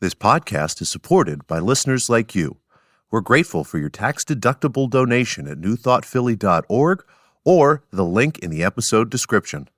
This podcast is supported by listeners like you. We're grateful for your tax-deductible donation at newthoughtphilly.org or the link in the episode description.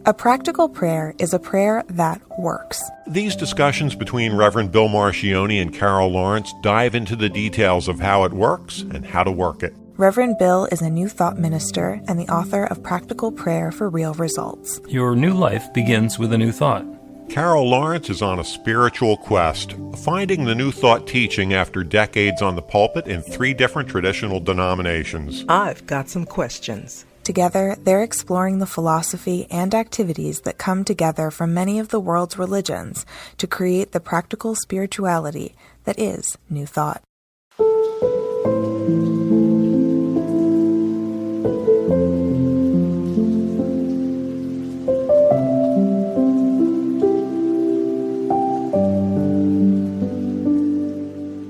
A practical prayer is a prayer that works. These discussions between Reverend Bill Marcioni and Carol Lawrence dive into the details of how it works and how to work it. Reverend Bill is a New Thought minister and the author of Practical Prayer for Real Results. Your new life begins with a new thought. Carol Lawrence is on a spiritual quest, finding the New Thought teaching after decades on the pulpit in 3 different traditional denominations. I've got some questions. Together, they're exploring the philosophy and activities that come together from many of the world's religions to create the practical spirituality that is New Thought.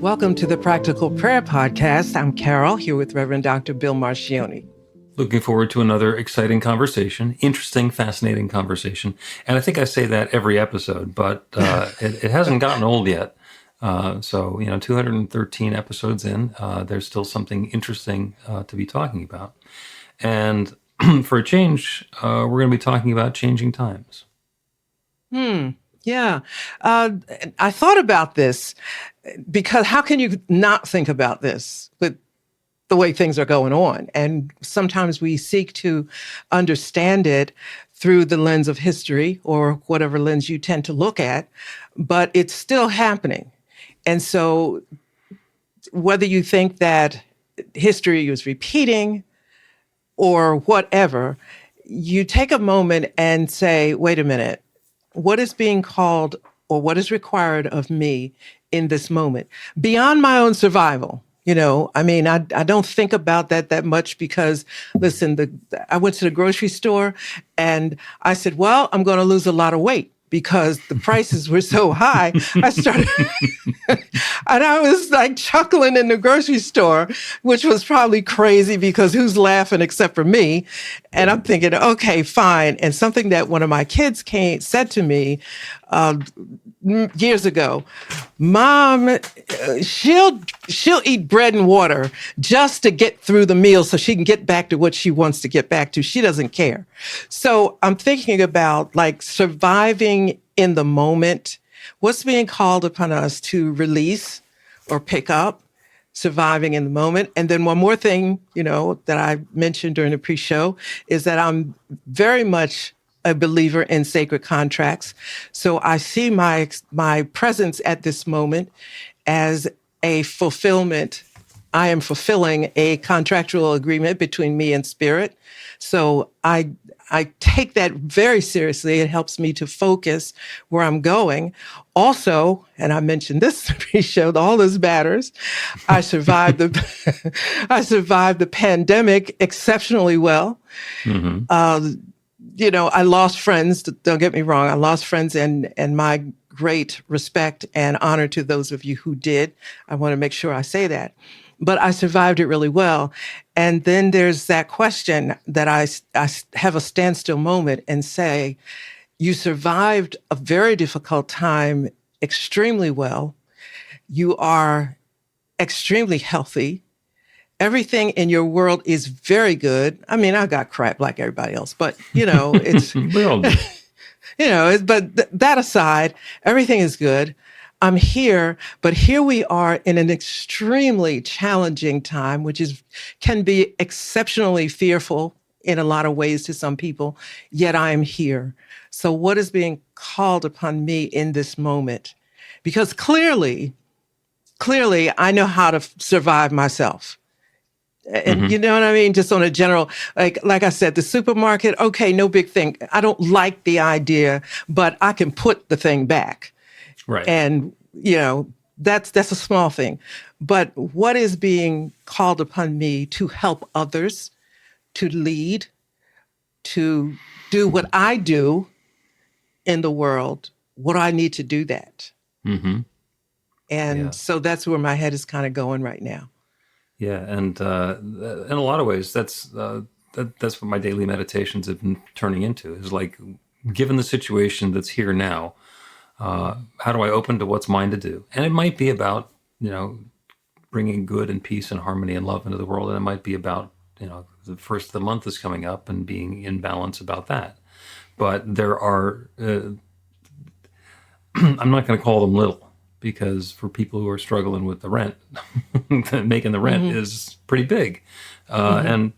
Welcome to the Practical Prayer Podcast. I'm Carol, here with Reverend Dr. Bill Marcioni. Looking forward to another exciting conversation, interesting, fascinating conversation. And I think I say that every episode, but it hasn't gotten old yet. So, 213 episodes in, there's still something interesting to be talking about. And for a change, we're going to be talking about changing times. Yeah. I thought about this because how can you not think about this with the way things are going on? And sometimes we seek to understand it through the lens of history or whatever lens you tend to look at, but it's still happening. And so whether you think that history is repeating or whatever, you take a moment and say, wait a minute, what is being called or what is required of me in this moment beyond my own survival? I don't think about that much because, listen, I went to the grocery store and I said, well, I'm going to lose a lot of weight because the prices were so high. I started, and I was like chuckling in the grocery store, which was probably crazy because who's laughing except for me? And I'm thinking, okay, fine. And something that one of my kids said to me years ago, Mom, she'll eat bread and water just to get through the meal so she can get back to what she wants to get back to. She doesn't care. So I'm thinking about like surviving in the moment. What's being called upon us to release or pick up, surviving in the moment. And then one more thing, that I mentioned during the pre-show is that I'm very much a believer in sacred contracts. So I see my presence at this moment as a fulfillment. I am fulfilling a contractual agreement between me and Spirit. So I take that very seriously. It helps me to focus where I'm going. Also, and I mentioned this pre-show, all this matters. I survived the pandemic exceptionally well. Mm-hmm. I lost friends. Don't get me wrong. I lost friends, and my great respect and honor to those of you who did. I want to make sure I say that. But I survived it really well. And then there's that question that I have a standstill moment and say, you survived a very difficult time extremely well. You are extremely healthy. Everything in your world is very good. I mean, I got crap like everybody else, but it's, We all do. but that aside, everything is good. I'm here, but here we are in an extremely challenging time, which can be exceptionally fearful in a lot of ways to some people, yet I am here. So what is being called upon me in this moment? Because clearly, I know how to survive myself. And Mm-hmm. you know what I mean? Just on a general, like I said, the supermarket, okay, no big thing. I don't like the idea, but I can put the thing back. Right. And, that's a small thing. But what is being called upon me to help others, to lead, to do what I do in the world? What do I need to do that? Mm-hmm. And so that's where my head is kind of going right now. Yeah, and in a lot of ways, that's what my daily meditations have been turning into. Is like, given the situation that's here now, How do I open to what's mine to do? And it might be about, bringing good and peace and harmony and love into the world. And it might be about, the first of the month is coming up and being in balance about that. But there are, I'm not going to call them little, because for people who are struggling with the rent, making the rent is pretty big. And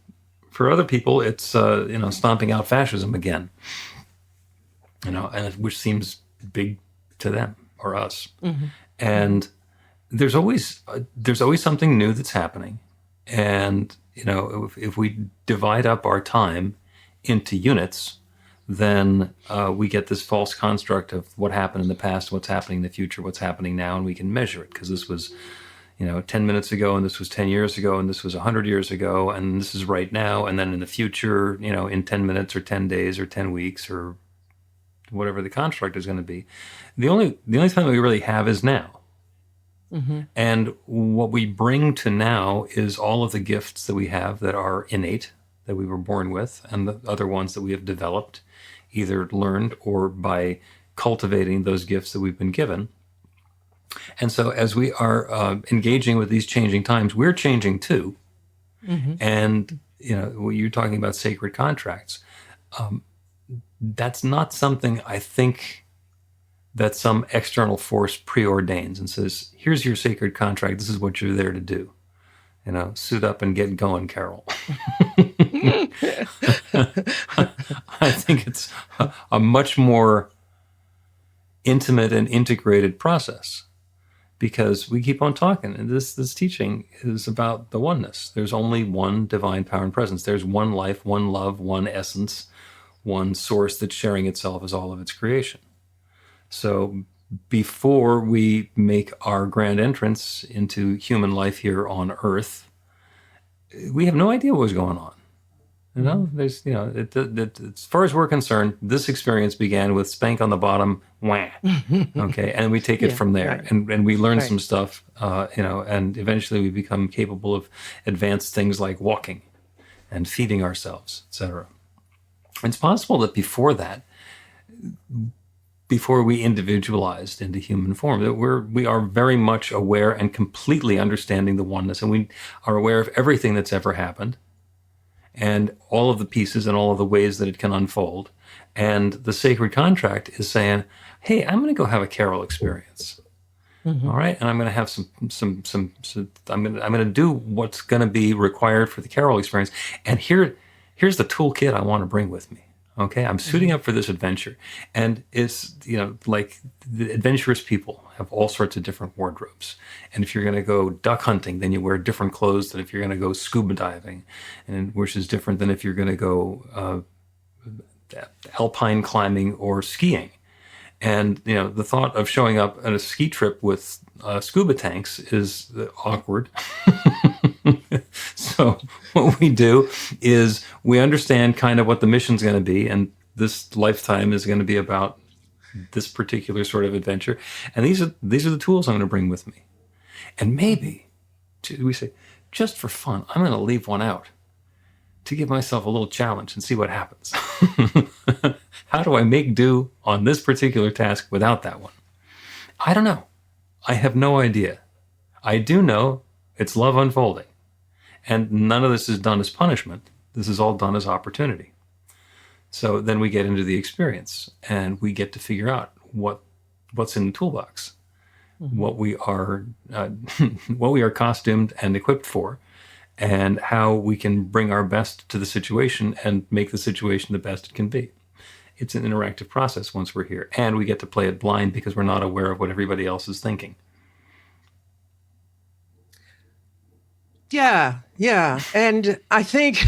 for other people, it's, stomping out fascism again, and which seems big to them or us. And there's always something new that's happening. And, if we divide up our time into units, then we get this false construct of what happened in the past, what's happening in the future, what's happening now, and we can measure it, because this was 10 minutes ago, and this was 10 years ago, and this was 100 years ago, and this is right now, and then in the future, in 10 minutes or 10 days or 10 weeks or whatever the construct is going to be. The only time we really have is now. And what we bring to now is all of the gifts that we have that are innate, that we were born with, and the other ones that we have developed, either learned or by cultivating those gifts that we've been given. And so as we are engaging with these changing times, we're changing too. And, when you're talking about sacred contracts, that's not something I think that some external force preordains and says, here's your sacred contract. This is what you're there to do. Suit up and get going, Carol. I think it's a much more intimate and integrated process, because we keep on talking. And this teaching is about the oneness. There's only one divine power and presence. There's one life, one love, one essence, one source that's sharing itself as all of its creation. So before we make our grand entrance into human life here on Earth, we have no idea what was going on. There's, as far as we're concerned, this experience began with spank on the bottom, wah, okay, and we take it from there, right. and we learn some stuff, and eventually we become capable of advanced things like walking and feeding ourselves, etc. It's possible that before that, before we individualized into human form, that we are very much aware and completely understanding the oneness, and we are aware of everything that's ever happened, and all of the pieces and all of the ways that it can unfold. And the sacred contract is saying, hey, I'm going to go have a Carol experience. All right. And I'm going to have I'm going to do what's going to be required for the Carol experience. And here's the toolkit I want to bring with me. Okay. I'm suiting up for this adventure. And it's, like the adventurous people have all sorts of different wardrobes. And if you're going to go duck hunting, then you wear different clothes than if you're going to go scuba diving, and which is different than if you're going to go alpine climbing or skiing. And, the thought of showing up at a ski trip with scuba tanks is awkward. So what we do is we understand kind of what the mission's going to be. And this lifetime is going to be about this particular sort of adventure. And these are the tools I'm going to bring with me. And maybe we say, just for fun, I'm going to leave one out to give myself a little challenge and see what happens. How do I make do on this particular task without that one? I don't know. I have no idea. I do know it's love unfolding. And none of this is done as punishment. This is all done as opportunity. So then we get into the experience, and we get to figure out what's in the toolbox, what we are costumed and equipped for, and how we can bring our best to the situation and make the situation the best it can be. It's an interactive process once we're here, and we get to play it blind because we're not aware of what everybody else is thinking. Yeah. And I think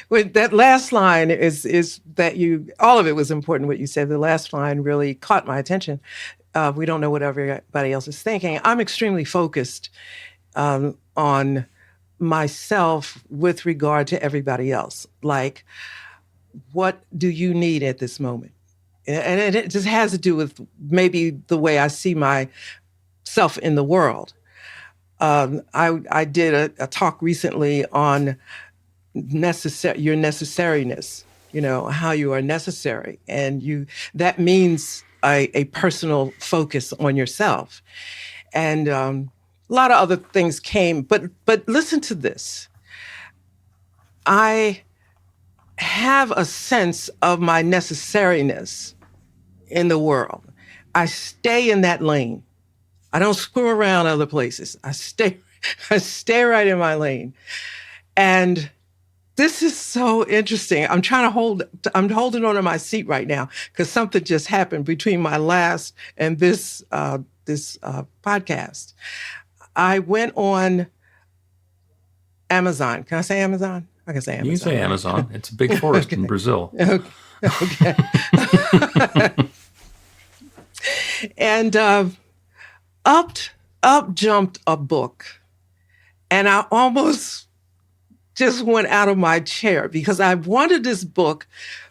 with that last line is that all of it was important, what you said. The last line really caught my attention. We don't know what everybody else is thinking. I'm extremely focused on myself with regard to everybody else. Like, what do you need at this moment? And it just has to do with maybe the way I see myself in the world. I did a talk recently on your necessariness, how you are necessary. And that means a personal focus on yourself. And a lot of other things came, but listen to this. I have a sense of my necessariness in the world. I stay in that lane. I don't screw around other places. I stay right in my lane. And this is so interesting. I'm holding on to my seat right now because something just happened between my last and this podcast. I went on Amazon. Can I say Amazon? I can say Amazon. You can say Amazon. It's a big forest in Brazil. Okay. And up jumped a book. And I almost just went out of my chair because I wanted this book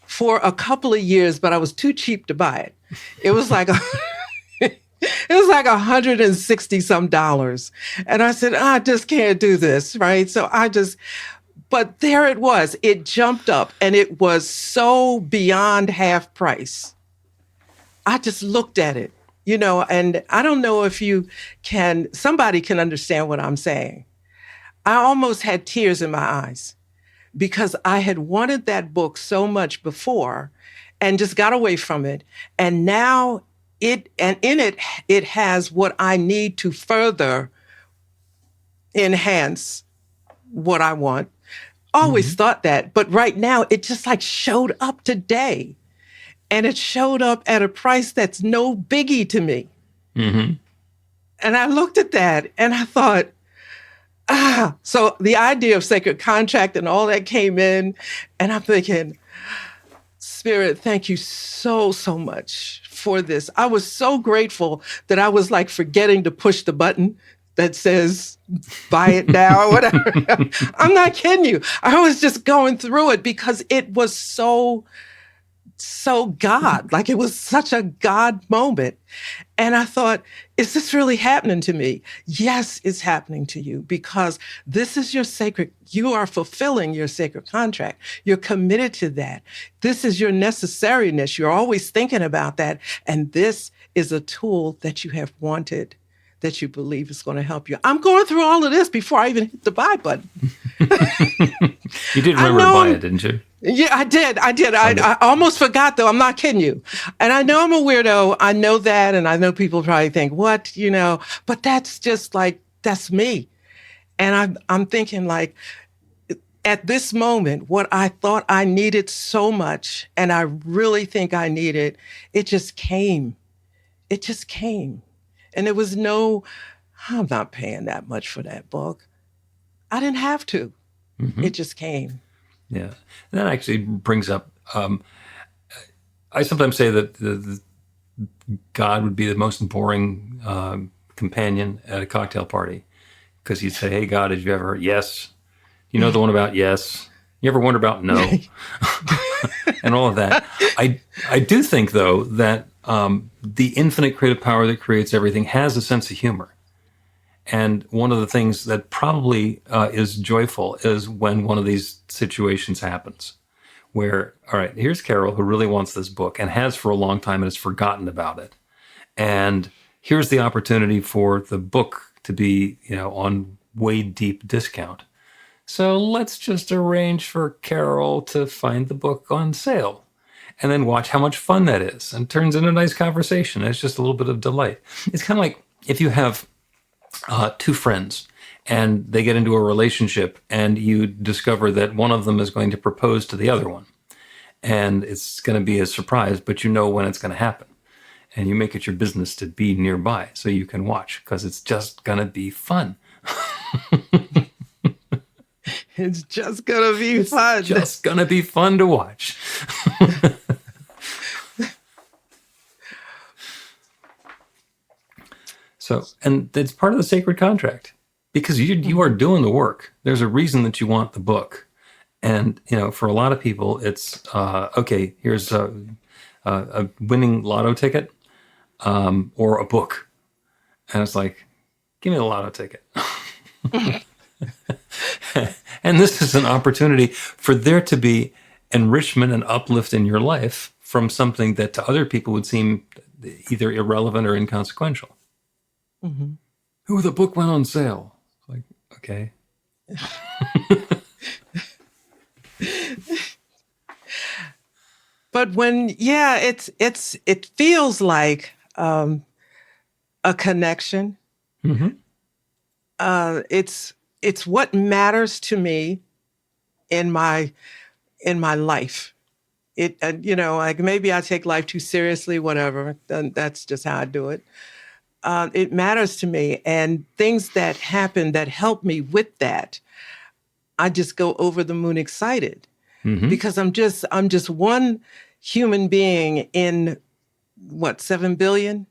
for a couple of years, but I was too cheap to buy it. It was like $160 some. And I said, I just can't do this, right? But there it was. It jumped up and it was so beyond half price. I just looked at it, and I don't know if somebody can understand what I'm saying. I almost had tears in my eyes because I had wanted that book so much before and just got away from it. And now in it has what I need to further enhance what I want. Always thought that, but right now it just like showed up today. And it showed up at a price that's no biggie to me. Mm-hmm. And I looked at that and I thought, so the idea of sacred contract and all that came in. And I'm thinking, Spirit, thank you so, so much for this. I was so grateful that I was like forgetting to push the button that says, buy it now or whatever. I'm not kidding you. I was just going through it because it was so God, like it was such a God moment. And I thought, is this really happening to me? Yes, it's happening to you because this is you are fulfilling your sacred contract. You're committed to that. This is your necessariness. You're always thinking about that. And this is a tool that you have wanted, that you believe is going to help you. I'm going through all of this before I even hit the buy button. You did remember to buy it, didn't you? Yeah, I did. I almost forgot, though. I'm not kidding you. And I know I'm a weirdo. I know that. And I know people probably think, what, but that's just like, that's me. And I'm thinking like, at this moment, what I thought I needed so much, and I really think I needed, it just came. It just came. And there was I'm not paying that much for that book. I didn't have to. Mm-hmm. It just came. Yeah. And that actually brings up, I sometimes say that the God would be the most boring companion at a cocktail party because you'd say, hey, God, did you ever, yes. You know the one about yes. You ever wonder about no? And all of that. I do think, though, that the infinite creative power that creates everything has a sense of humor. And one of the things that probably is joyful is when one of these situations happens where, all right, here's Carol who really wants this book and has for a long time and has forgotten about it. And here's the opportunity for the book to be, on way deep discount. So let's just arrange for Carol to find the book on sale and then watch how much fun that is and turns into a nice conversation. It's just a little bit of delight. It's kind of like if you have two friends and they get into a relationship and you discover that one of them is going to propose to the other one and it's going to be a surprise, but you know when it's going to happen and you make it your business to be nearby so you can watch because it's just going to be fun. It's just going to be fun. It's just going to be fun to watch. So, and it's part of the sacred contract because you are doing the work. There's a reason that you want the book. And, for a lot of people, it's, okay, here's a winning lotto ticket or a book. And it's like, give me the lotto ticket. And this is an opportunity for there to be enrichment and uplift in your life from something that to other people would seem either irrelevant or inconsequential. Mm-hmm. Oh, the book went on sale. It's like, okay. But it feels like a connection. Mm-hmm. It's what matters to me in my life. Like maybe I take life too seriously, whatever. Then that's just how I do it. It matters to me, and things that happen that help me with that, I just go over the moon excited Mm-hmm. because I'm just one human being in what, 7 billion?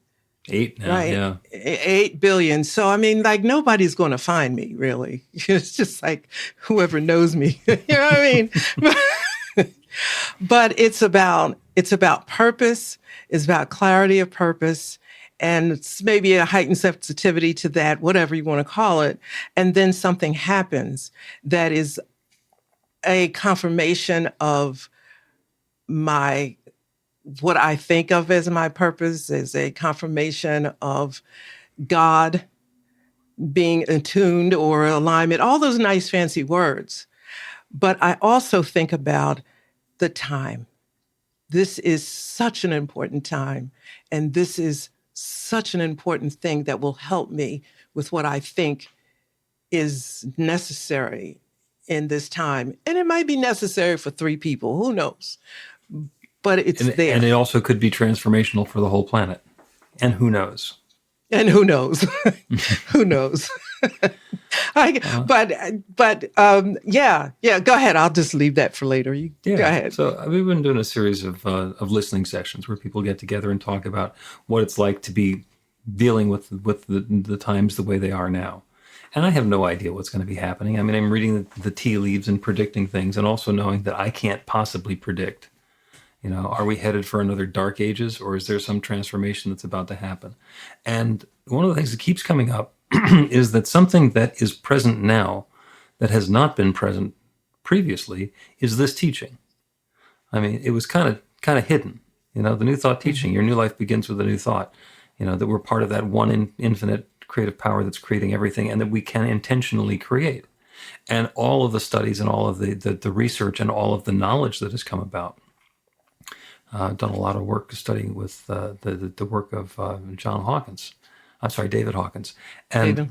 8 now, Right. yeah. 8 billion. So, I mean, like nobody's going to find me really. It's just like whoever knows me, you know what I mean? But it's about purpose. It's about clarity of purpose. And it's maybe a heightened sensitivity to that, whatever you want to call it. And then something happens that is a confirmation of what I think of as my purpose, is a confirmation of God being attuned or alignment, all those nice fancy words. But I also think about the time. This is such an important time. And this is such an important thing that will help me with what I think is necessary in this time. And it might be necessary for 3 people, who knows? But it's there. And it also could be transformational for the whole planet. And who knows? And who knows? Who knows? Yeah. Go ahead. I'll just leave that for later. Go ahead. So we've been doing a series of listening sessions where people get together and talk about what it's like to be dealing with the times the way they are now. And I have no idea what's going to be happening. I mean, I'm reading the tea leaves and predicting things, and also knowing that I can't possibly predict. Are we headed for another dark ages, or is there some transformation that's about to happen? And one of the things that keeps coming up is that something that is present now that has not been present previously is this teaching. I mean, it was kind of hidden. The New Thought teaching, your new life begins with a new thought, that we're part of that one infinite creative power that's creating everything, and that we can intentionally create. And all of the studies and all of the research and all of the knowledge that has come about. I've done a lot of work studying with the work of David Hawkins. And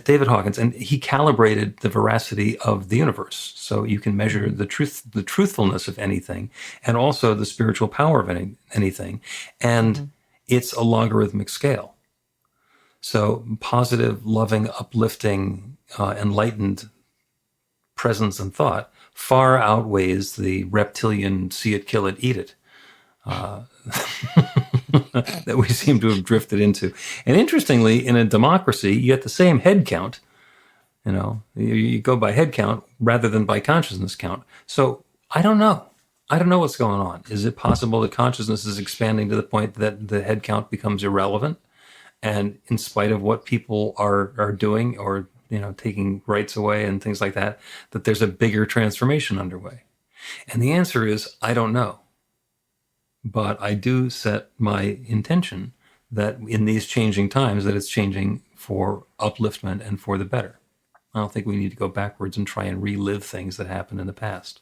David Hawkins, and he calibrated the veracity of the universe. So you can measure the truthfulness of anything, and also the spiritual power of anything. And it's a logarithmic scale. So positive, loving, uplifting, enlightened presence and thought far outweighs the reptilian see it, kill it, eat it that we seem to have drifted into. And interestingly, in a democracy, you get the same head count. You go by head count rather than by consciousness count. So I don't know. I don't know what's going on. Is it possible that consciousness is expanding to the point that the head count becomes irrelevant? And in spite of what people are doing, or taking rights away and things like that, that there's a bigger transformation underway? And the answer is, I don't know. But I do set my intention that in these changing times, that it's changing for upliftment and for the better. I don't think we need to go backwards and try and relive things that happened in the past.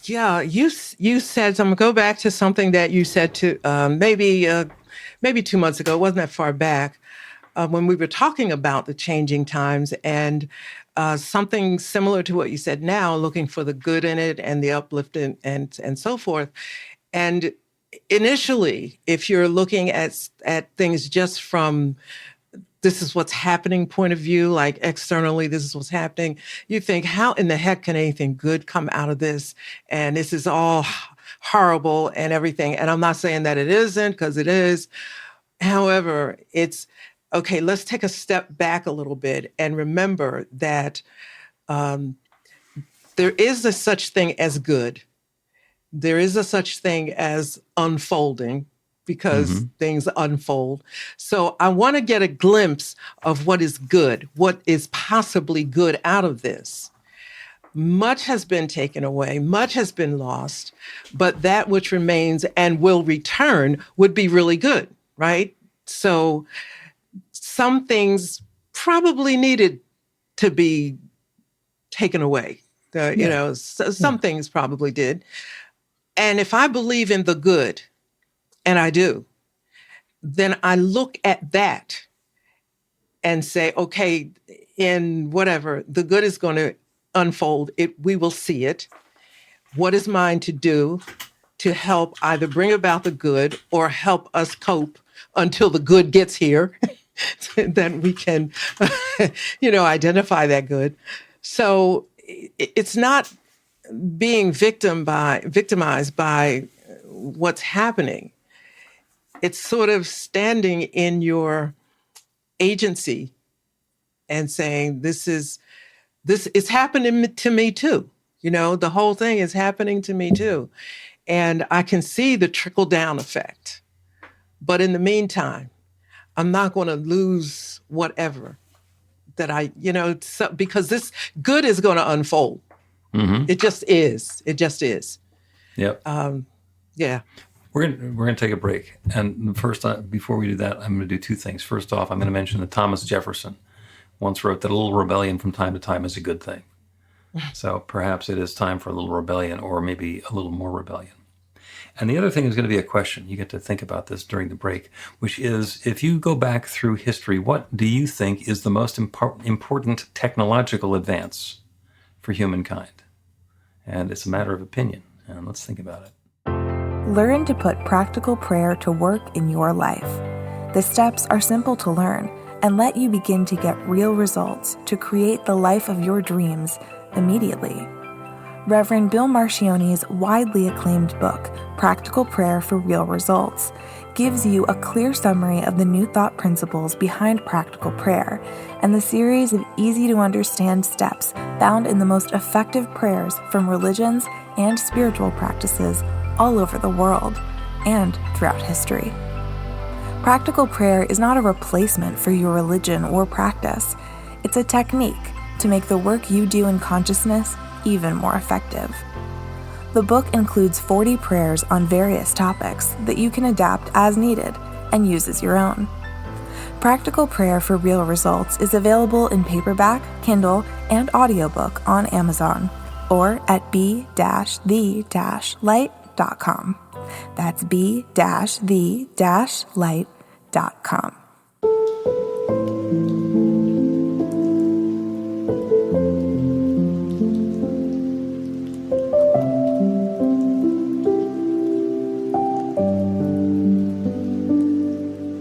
Yeah, you said, so I'm going to go back to something that you said to maybe 2 months ago, it wasn't that far back, when we were talking about the changing times, and something similar to what you said now, looking for the good in it and the uplift and so forth. And initially, if you're looking at things just from this is what's happening point of view, like externally, this is what's happening, you think, how in the heck can anything good come out of this? And this is all horrible and everything. And I'm not saying that it isn't, because it is. However, it's okay, let's take a step back a little bit and remember that there is a such thing as good. There is a such thing as unfolding, because things unfold. So I want to get a glimpse of what is good, what is possibly good out of this. Much has been taken away, much has been lost, but that which remains and will return would be really good, right? So some things probably needed to be taken away. Some things probably did. And if I believe in the good, and I do, then I look at that and say, okay, in whatever, the good is going to unfold. We will see it. What is mine to do to help either bring about the good or help us cope until the good gets here, then we can, identify that good. So it's not being victimized by what's happening. It's sort of standing in your agency and saying, this is happening to me too. The whole thing is happening to me too. And I can see the trickle down effect. But in the meantime, I'm not going to lose whatever that because this good is going to unfold. Mm-hmm. It just is. It just is. Yep. Yeah. We're gonna take a break, and first, before we do that, I'm gonna do two things. First off, I'm gonna mention that Thomas Jefferson once wrote that a little rebellion from time to time is a good thing. So perhaps it is time for a little rebellion, or maybe a little more rebellion. And the other thing is going to be a question. You get to think about this during the break, which is, if you go back through history, what do you think is the most important technological advance for humankind? And it's a matter of opinion. And let's think about it. Learn to put practical prayer to work in your life. The steps are simple to learn and let you begin to get real results to create the life of your dreams immediately. Reverend Bill Marcione's widely acclaimed book, Practical Prayer for Real Results, gives you a clear summary of the New Thought principles behind practical prayer and the series of easy-to-understand steps found in the most effective prayers from religions and spiritual practices all over the world and throughout history. Practical prayer is not a replacement for your religion or practice. It's a technique to make the work you do in consciousness even more effective. The book includes 40 prayers on various topics that you can adapt as needed and use as your own. Practical Prayer for Real Results is available in paperback, Kindle, and audiobook on Amazon or at b-the-light.com. That's b-the-light.com.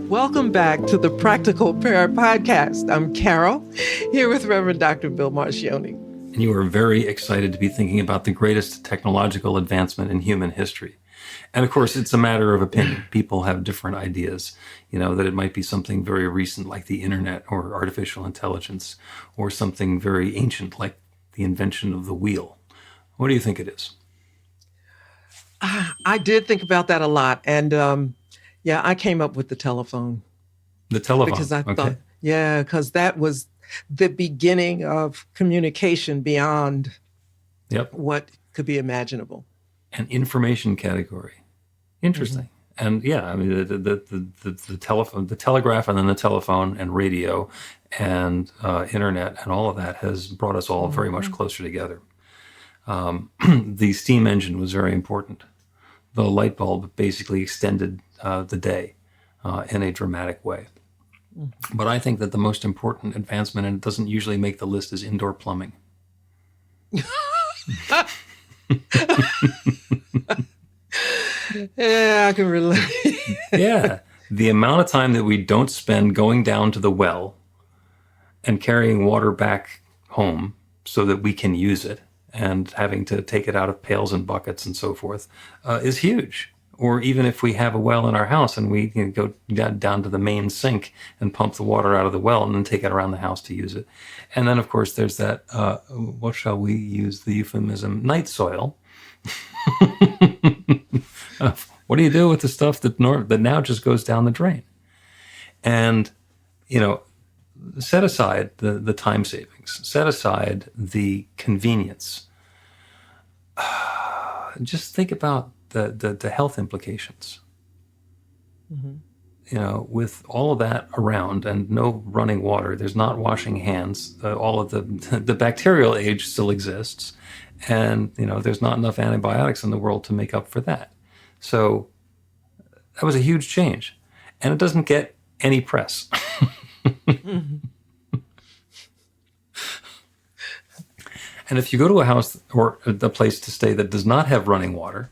Welcome back to the Practical Prayer Podcast. I'm Carol, here with Reverend Dr. Bill Marcione. And you are very excited to be thinking about the greatest technological advancement in human history. And of course, it's a matter of opinion. People have different ideas, that it might be something very recent like the internet or artificial intelligence, or something very ancient like the invention of the wheel. What do you think it is? I did think about that a lot. And I came up with the telephone. The telephone. Because I thought, because that was the beginning of communication beyond what could be imaginable. An information category. Interesting. Mm-hmm. And the telephone, the telegraph, and then the telephone and radio and internet and all of that has brought us all very much closer together. The steam engine was very important. The light bulb basically extended the day in a dramatic way. Mm-hmm. But I think that the most important advancement, and it doesn't usually make the list, is indoor plumbing. Yeah, I can relate. Yeah. The amount of time that we don't spend going down to the well and carrying water back home so that we can use it and having to take it out of pails and buckets and so forth is huge. Or even if we have a well in our house and we go down to the main sink and pump the water out of the well and then take it around the house to use it. And then, of course, there's that, what shall we use the euphemism, night soil. What do you do with the stuff that now just goes down the drain? And, set aside the time savings, set aside the convenience. Just think about the health implications. You know, with all of that around and no running water, there's not washing hands. All of the bacterial age still exists, and you know, there's not enough antibiotics in the world to make up for that. So that was a huge change, and it doesn't get any press. And if you go to a house or a place to stay that does not have running water,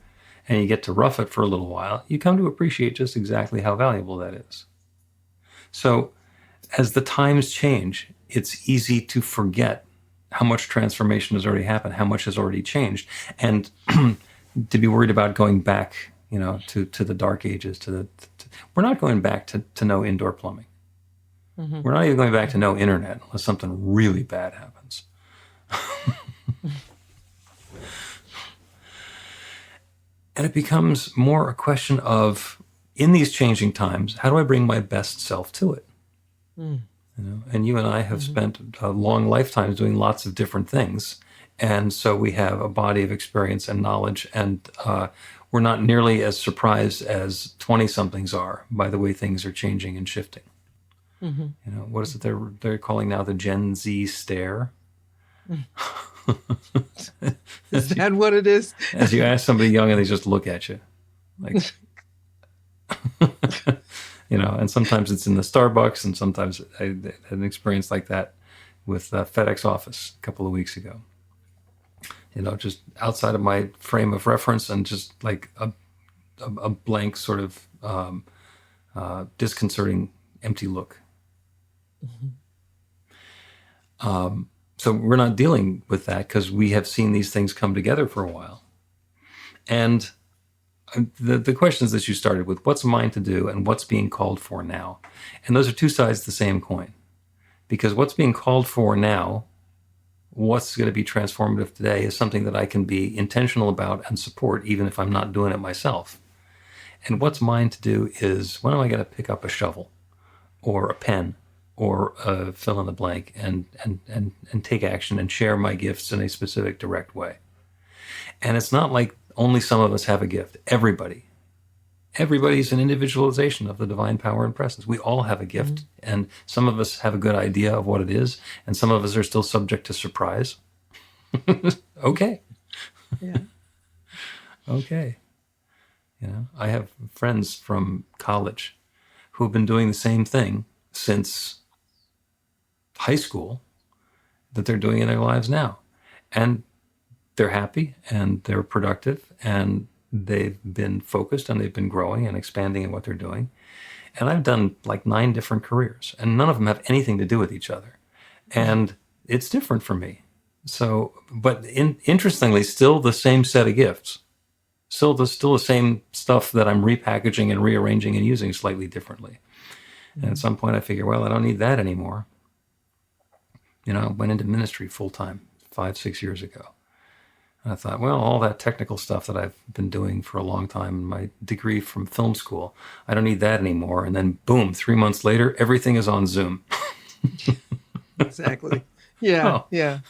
and you get to rough it for a little while, you come to appreciate just exactly how valuable that is. So as the times change, it's easy to forget how much transformation has already happened, how much has already changed, and to be worried about going back, you know, to the dark ages. We're not going back to no indoor plumbing. We're not even going back to no internet unless something really bad happens. And it becomes more a question of, in these changing times, how do I bring my best self to it? You know, and you and I have spent long lifetimes doing lots of different things. And so we have a body of experience and knowledge, and we're not nearly as surprised as 20-somethings are by the way things are changing and shifting. You know, what is it they're calling now the Gen Z stare? Is that what it is? As you ask somebody young and they just look at you. Like, you know, and sometimes it's in the Starbucks, and sometimes I had an experience like that with FedEx office a couple of weeks ago. You know, just outside of my frame of reference, and just like a blank sort of disconcerting, empty look. So we're not dealing with that because we have seen these things come together for a while. And the questions that you started with, what's mine to do and what's being called for now? And those are two sides of the same coin. Because what's being called for now, what's going to be transformative today, is something that I can be intentional about and support even if I'm not doing it myself. And what's mine to do is, when am I going to pick up a shovel or a pen or fill in the blank and take action and share my gifts in a specific, direct way? And it's not like only some of us have a gift. Everybody's an individualization of the divine power and presence. We all have a gift, and some of us have a good idea of what it is, and some of us are still subject to surprise. Okay. Yeah. Okay. You know, I have friends from college who have been doing the same thing since high school that they're doing in their lives now. And they're happy and they're productive and they've been focused and they've been growing and expanding in what they're doing. And I've done like 9 different careers, and none of them have anything to do with each other. And it's different for me. So, but interestingly, still the same set of gifts. Still the same stuff that I'm repackaging and rearranging and using slightly differently. And at some point I figure, well, I don't need that anymore. You know, I went into ministry full time 5-6 years ago. And I thought, well, all that technical stuff that I've been doing for a long time, my degree from film school, I don't need that anymore. And then boom, 3 months later, everything is on Zoom. Exactly. Yeah. Oh. Yeah.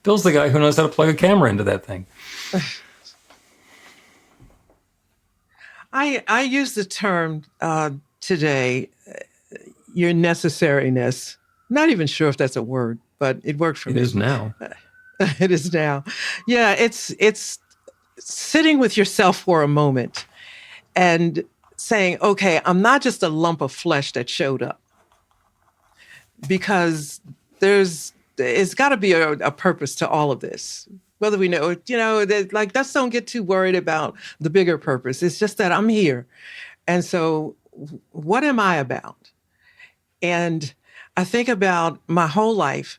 Bill's the guy who knows how to plug a camera into that thing. I use the term today, your necessariness. Not even sure if that's a word, but it worked for me. It is now. It is now. Yeah, it's sitting with yourself for a moment and saying, okay, I'm not just a lump of flesh that showed up, because it's got to be a purpose to all of this. Whether we know, like, let's don't get too worried about the bigger purpose. It's just that I'm here. And so what am I about? And I think about my whole life.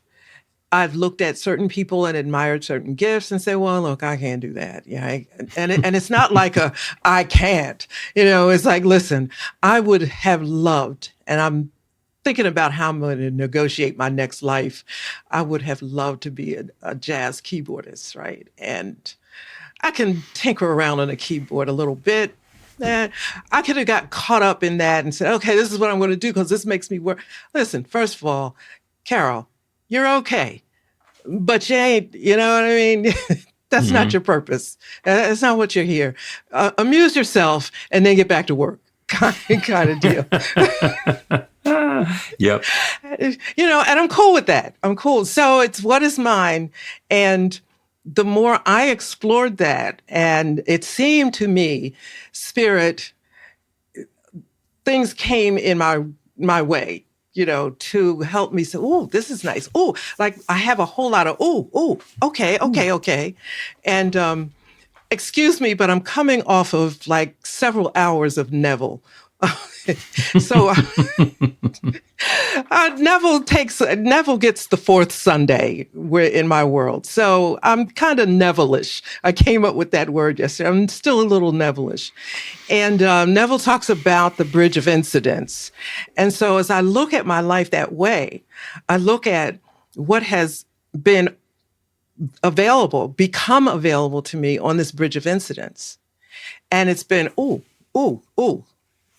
I've looked at certain people and admired certain gifts and say, well, look, I can't do that. Yeah. And it's not like I can't, it's like, listen, I would have loved, and I'm thinking about how I'm going to negotiate my next life. I would have loved to be a jazz keyboardist, right? And I can tinker around on a keyboard a little bit. I could have got caught up in that and said, okay, this is what I'm going to do because this makes me work. Listen, first of all, Carol, you're okay, but you ain't, you know what I mean? That's not your purpose. That's not what you're here. Amuse yourself and then get back to work kind of deal. Yep. You know, and I'm cool with that. I'm cool. So it's what is mine. And the more I explored that, and it seemed to me, Spirit, things came in my way, you know, to help me say, oh, this is nice. Oh, like I have a whole lot of, okay. And excuse me, but I'm coming off of like several hours of Neville. So Neville gets the fourth Sunday in my world. So I'm kind of Neville-ish. I came up with that word yesterday. I'm still a little Neville-ish. And Neville talks about the bridge of incidents. And so as I look at my life that way, I look at what has been become available to me on this bridge of incidents. And it's been, ooh.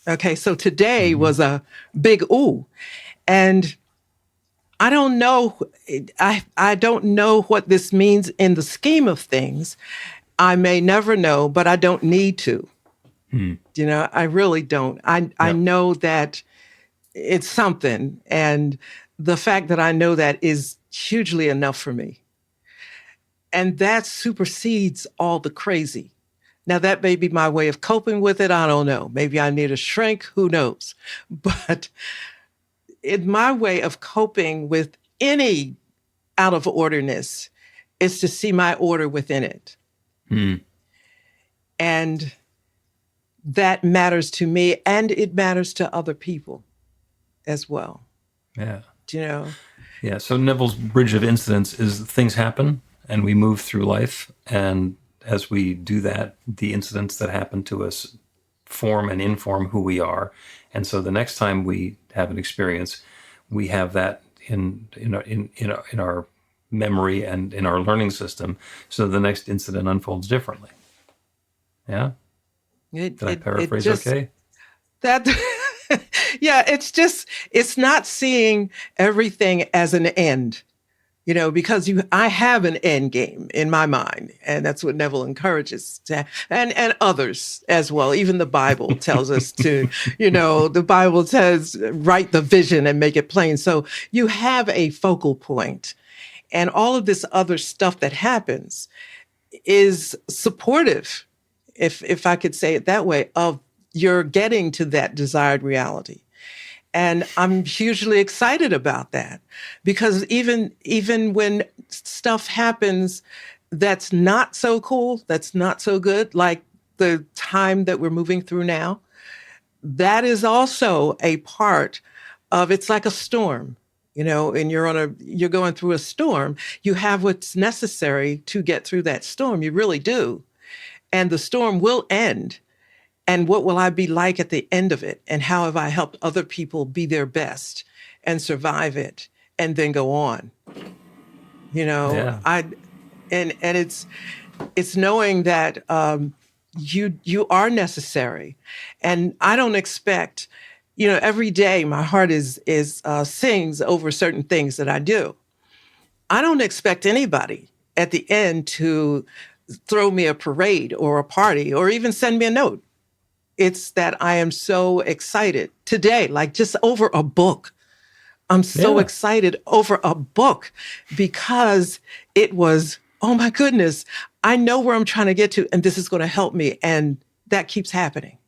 Okay, so today was a big ooh. And I don't know, I don't know what this means in the scheme of things. I may never know, but I don't need to. You know, I really don't. I know that it's something. And the fact that I know that is hugely enough for me. And that supersedes all the crazy. Now, that may be my way of coping with it. I don't know. Maybe I need a shrink. Who knows? But in my way of coping with any out of orderness is to see my order within it. And that matters to me, and it matters to other people as well. Yeah. Do you know? Yeah. So Neville's bridge of incidents is things happen and we move through life, and as we do that, the incidents that happen to us form and inform who we are. And so the next time we have an experience, we have that in our memory and in our learning system. So the next incident unfolds differently. Yeah? Did I paraphrase okay? That, yeah, it's not seeing everything as an end. You know, because I have an end game in my mind, and that's what Neville encourages, and others as well. Even the Bible tells us to, you know, the Bible says, write the vision and make it plain. So you have a focal point, and all of this other stuff that happens is supportive, if I could say it that way, of your getting to that desired reality. And I'm hugely excited about that, because even when stuff happens that's not so cool, that's not so good, like the time that we're moving through now, that is also a part of, it's like a storm, you know, and you're going through a storm. You have what's necessary to get through that storm. You really do. And the storm will end. And what will I be like at the end of it? And how have I helped other people be their best and survive it and then go on? You know, yeah. And it's knowing that you are necessary. And I don't expect, you know, every day my heart sings over certain things that I do. I don't expect anybody at the end to throw me a parade or a party or even send me a note. It's that I am so excited today, like just over a book. I'm so excited over a book because it was, oh my goodness, I know where I'm trying to get to, and this is going to help me. And that keeps happening.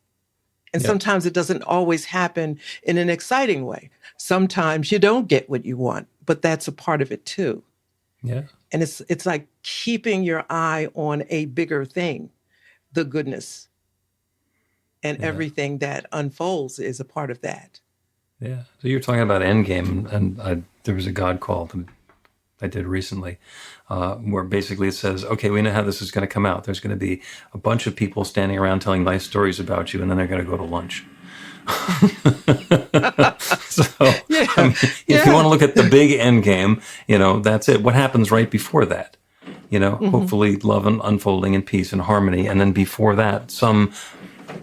And sometimes it doesn't always happen in an exciting way. Sometimes you don't get what you want, but that's a part of it too. Yeah. And it's like keeping your eye on a bigger thing, the goodness. And everything that unfolds is a part of that. Yeah. So you're talking about Endgame, and there was a God call that I did recently, where basically it says, okay, we know how this is going to come out. There's going to be a bunch of people standing around telling nice stories about you, and then they're going to go to lunch. So if you want to look at the big Endgame, you know, that's it. What happens right before that? You know, hopefully love and unfolding in peace and harmony. And then before that, some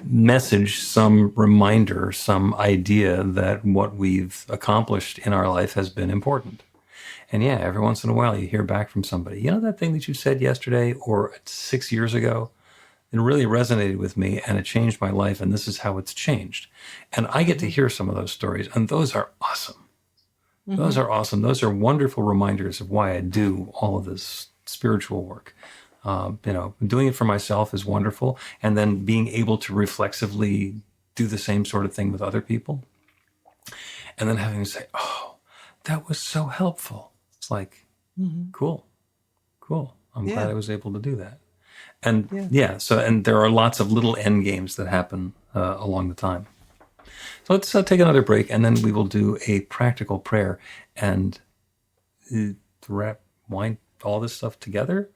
message, some reminder, some idea that what we've accomplished in our life has been important. And yeah, every once in a while you hear back from somebody, you know, that thing that you said yesterday or 6 years ago, it really resonated with me and it changed my life, and this is how it's changed. And I get to hear some of those stories, and those are awesome. Mm-hmm. Those are awesome. Those are wonderful reminders of why I do all of this spiritual work. Doing it for myself is wonderful. And then being able to reflexively do the same sort of thing with other people. And then having to say, oh, that was so helpful. It's like, cool. I'm glad I was able to do that. And and there are lots of little end games that happen along the time. So let's take another break, and then we will do a practical prayer and wind all this stuff together.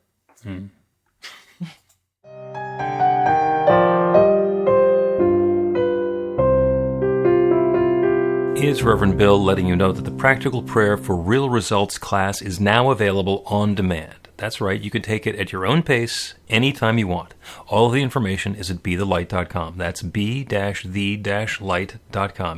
It's Reverend Bill letting you know that the Practical Prayer for Real Results class is now available on demand. That's right, you can take it at your own pace, anytime you want. All of the information is at BeTheLight.com. That's B-the-light.com.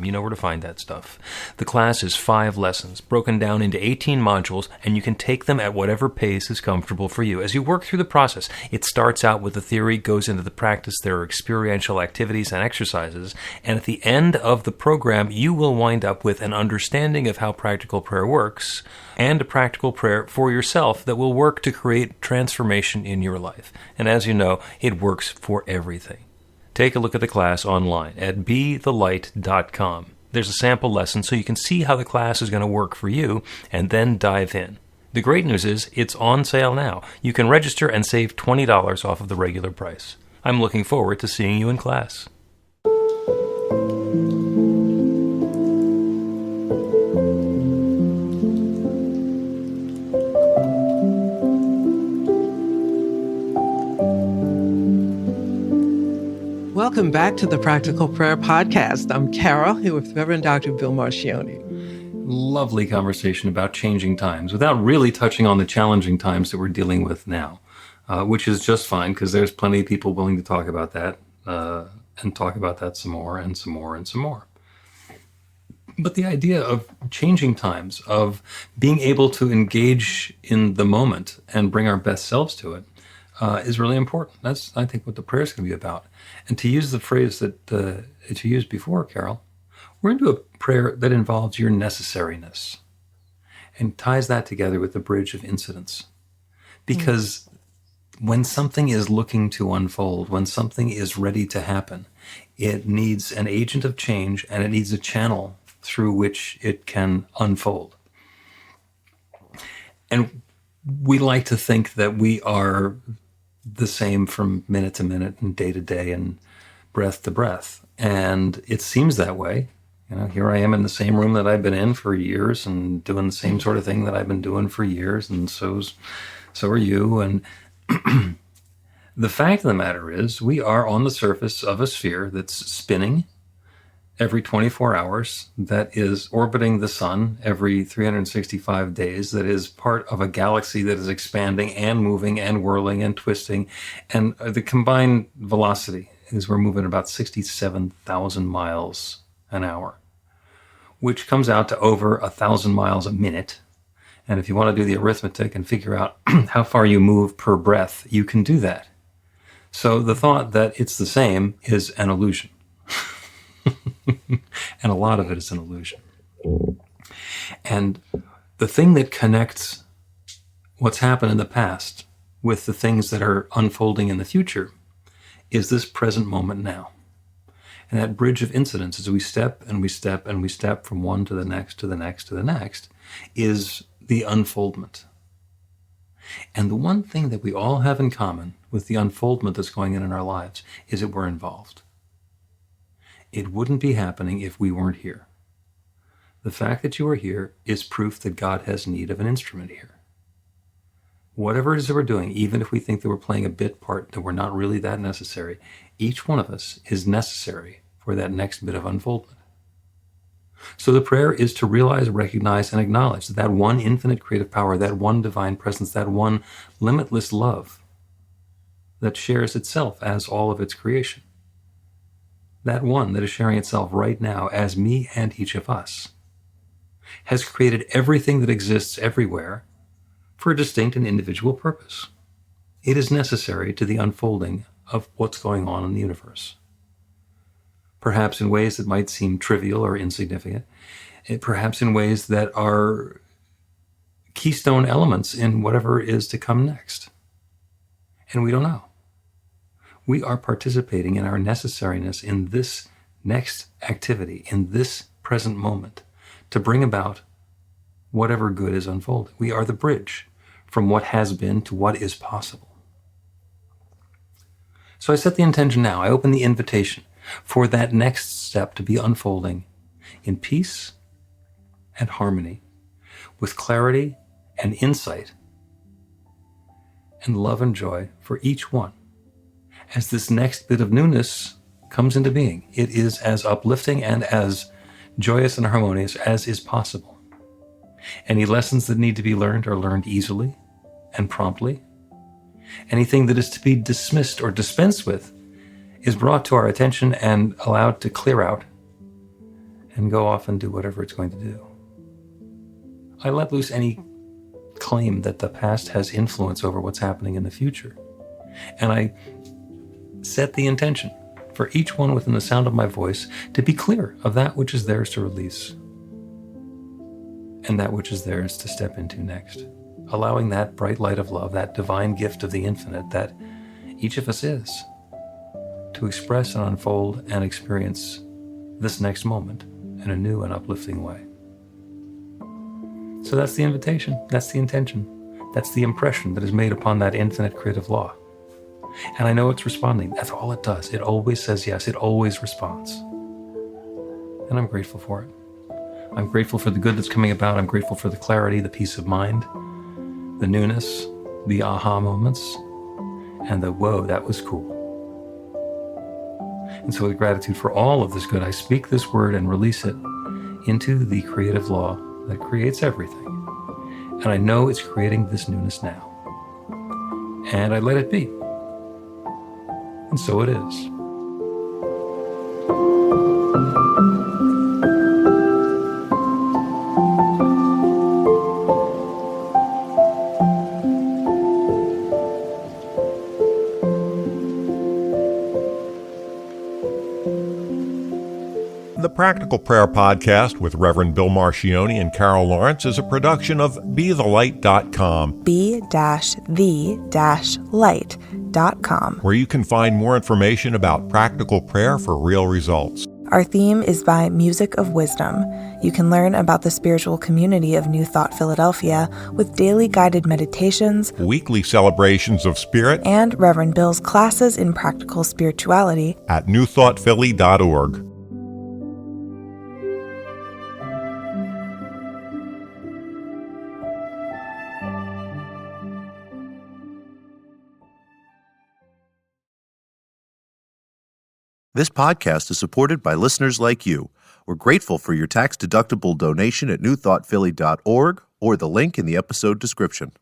You know where to find that stuff. The class is 5 lessons, broken down into 18 modules, and you can take them at whatever pace is comfortable for you. As you work through the process, it starts out with the theory, goes into the practice, there are experiential activities and exercises, and at the end of the program, you will wind up with an understanding of how practical prayer works, and a practical prayer for yourself that will work to create transformation in your life. And as you know, it works for everything. Take a look at the class online at BeTheLight.com. There's a sample lesson so you can see how the class is going to work for you, and then dive in. The great news is it's on sale now. You can register and save $20 off of the regular price. I'm looking forward to seeing you in class. Welcome back to the Practical Prayer Podcast. I'm Carol, here with Reverend Dr. Bill Marcioni. Lovely conversation about changing times without really touching on the challenging times that we're dealing with now, which is just fine because there's plenty of people willing to talk about that and talk about that some more and some more and some more. But the idea of changing times, of being able to engage in the moment and bring our best selves to it, is really important. That's, I think, what the prayer is going to be about. And to use the phrase that you used before, Carol, we're into a prayer that involves your necessariness and ties that together with the bridge of incidence. Because when something is looking to unfold, when something is ready to happen, it needs an agent of change and it needs a channel through which it can unfold. And we like to think that we are the same from minute to minute and day to day and breath to breath. And it seems that way. You know, here I am in the same room that I've been in for years and doing the same sort of thing that I've been doing for years, and so are you. And the fact of the matter is we are on the surface of a sphere that's spinning every 24 hours, that is orbiting the sun every 365 days, that is part of a galaxy that is expanding and moving and whirling and twisting. And the combined velocity is we're moving about 67,000 miles an hour, which comes out to over 1,000 miles a minute. And if you want to do the arithmetic and figure out how far you move per breath, you can do that. So the thought that it's the same is an illusion. And a lot of it is an illusion. And the thing that connects what's happened in the past with the things that are unfolding in the future is this present moment now. And that bridge of incidents, as we step and we step and we step from one to the next, to the next, to the next, is the unfoldment. And the one thing that we all have in common with the unfoldment that's going on in our lives is that we're involved. It wouldn't be happening if we weren't here. The fact that you are here is proof that God has need of an instrument here. Whatever it is that we're doing, even if we think that we're playing a bit part, that we're not really that necessary, each one of us is necessary for that next bit of unfoldment. So the prayer is to realize, recognize, and acknowledge that that one infinite creative power, that one divine presence, that one limitless love that shares itself as all of its creation, that one that is sharing itself right now as me and each of us, has created everything that exists everywhere for a distinct and individual purpose. It is necessary to the unfolding of what's going on in the universe. Perhaps in ways that might seem trivial or insignificant, perhaps in ways that are keystone elements in whatever is to come next. And we don't know. We are participating in our necessariness in this next activity, in this present moment, to bring about whatever good is unfolding. We are the bridge from what has been to what is possible. So I set the intention now. I open the invitation for that next step to be unfolding in peace and harmony, with clarity and insight and love and joy for each one. As this next bit of newness comes into being, it is as uplifting and as joyous and harmonious as is possible. Any lessons that need to be learned are learned easily and promptly. Anything that is to be dismissed or dispensed with is brought to our attention and allowed to clear out and go off and do whatever it's going to do. I let loose any claim that the past has influence over what's happening in the future. And I set the intention for each one within the sound of my voice to be clear of that which is theirs to release and that which is theirs to step into next, allowing that bright light of love, that divine gift of the infinite that each of us is, to express and unfold and experience this next moment in a new and uplifting way. So that's the invitation, that's the intention, that's the impression that is made upon that infinite creative law. And I know it's responding. That's all it does. It always says yes. It always responds. And I'm grateful for it. I'm grateful for the good that's coming about. I'm grateful for the clarity, the peace of mind, the newness, the aha moments, and the whoa, that was cool. And so with gratitude for all of this good, I speak this word and release it into the creative law that creates everything. And I know it's creating this newness now. And I let it be. And so it is. The Practical Prayer Podcast with Reverend Bill Marcioni and Carol Lawrence is a production of BeTheLight.com. be-the-light.com. Where you can find more information about practical prayer for real results. Our theme is by Music of Wisdom. You can learn about the spiritual community of New Thought Philadelphia with daily guided meditations, Weekly celebrations of spirit, and Reverend Bill's classes in practical spirituality at newthoughtphilly.org. This podcast is supported by listeners like you. We're grateful for your tax-deductible donation at newthoughtphilly.org or the link in the episode description.